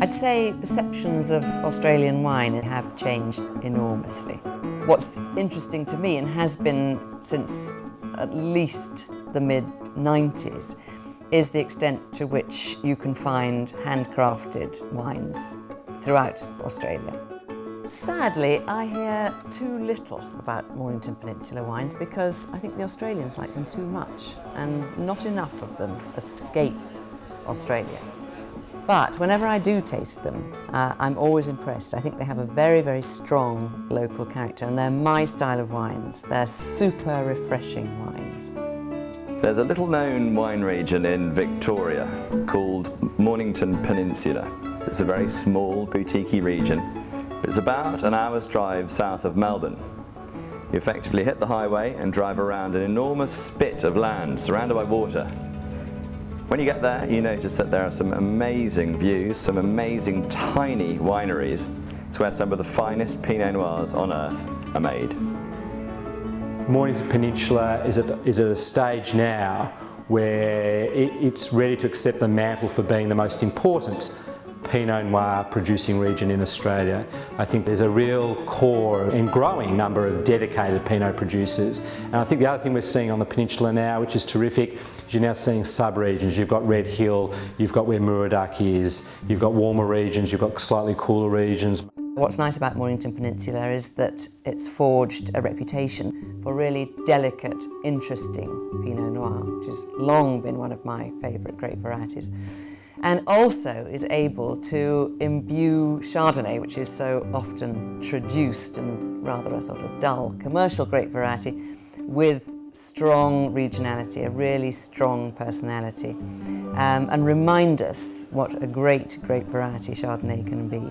I'd say perceptions of Australian wine have changed enormously. What's interesting to me, and has been since at least the mid-90s, is the extent to which you can find handcrafted wines throughout Australia. Sadly, I hear too little about Mornington Peninsula wines because I think the Australians like them too much and not enough of them escape Australia. But whenever I do taste them, I'm always impressed. I think they have a very, very strong local character and they're my style of wines. They're super refreshing wines. There's a little known wine region in Victoria called Mornington Peninsula. It's a very small, boutique-y region. It's about an hour's drive south of Melbourne. You effectively hit the highway and drive around an enormous spit of land surrounded by water. When you get there, you notice that there are some amazing views, some amazing tiny wineries. It's where some of the finest Pinot Noirs on earth are made. Mornington Peninsula is at a stage now where it's ready to accept the mantle for being the most important Pinot Noir producing region in Australia. I think there's a real core and growing number of dedicated Pinot producers. And I think the other thing we're seeing on the peninsula now, which is terrific, is you're now seeing sub-regions. You've got Red Hill, you've got where Murray is, you've got warmer regions, you've got slightly cooler regions. What's nice about Mornington Peninsula is that it's forged a reputation for really delicate, interesting Pinot Noir, which has long been one of my favourite grape varieties. And also is able to imbue Chardonnay, which is so often traduced and rather a sort of dull commercial grape variety, with strong regionality, a really strong personality, and remind us what a great grape variety Chardonnay can be.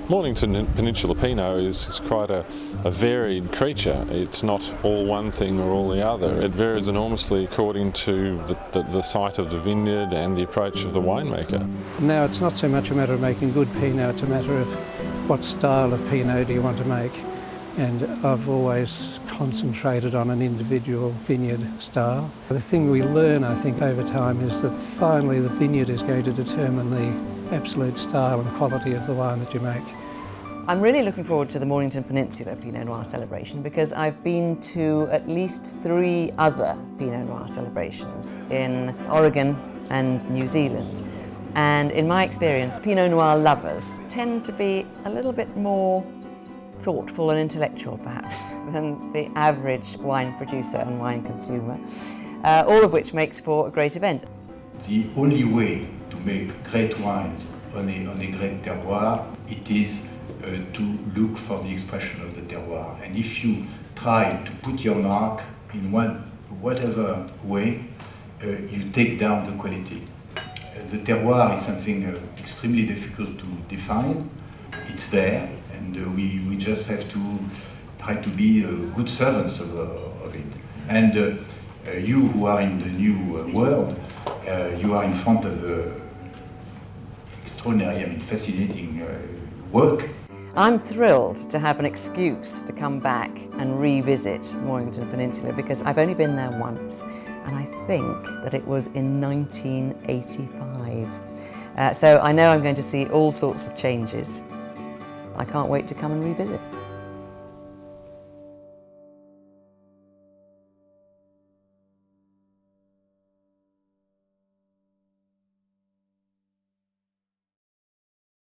Mornington Peninsula Pinot is quite a varied creature. It's not all one thing or all the other. It varies enormously according to the site of the vineyard and the approach of the winemaker. Now it's not so much a matter of making good Pinot, it's a matter of what style of Pinot do you want to make. And I've always concentrated on an individual vineyard style. The thing we learn, I think, over time is that finally the vineyard is going to determine the absolute style and quality of the wine that you make. I'm really looking forward to the Mornington Peninsula Pinot Noir celebration because I've been to at least 3 other Pinot Noir celebrations in Oregon and New Zealand. And in my experience, Pinot Noir lovers tend to be a little bit more thoughtful and intellectual perhaps than the average wine producer and wine consumer, all of which makes for a great event. The only way to make great wines on a great terroir, it is to look for the expression of the terroir. And if you try to put your mark in whatever way, you take down the quality. The terroir is something extremely difficult to define. It's there, and we just have to try to be good servants of it. And you who are in the new world, you are in front of extraordinary, fascinating work. I'm thrilled to have an excuse to come back and revisit Mornington Peninsula because I've only been there once and I think that it was in 1985. So I know I'm going to see all sorts of changes. I can't wait to come and revisit.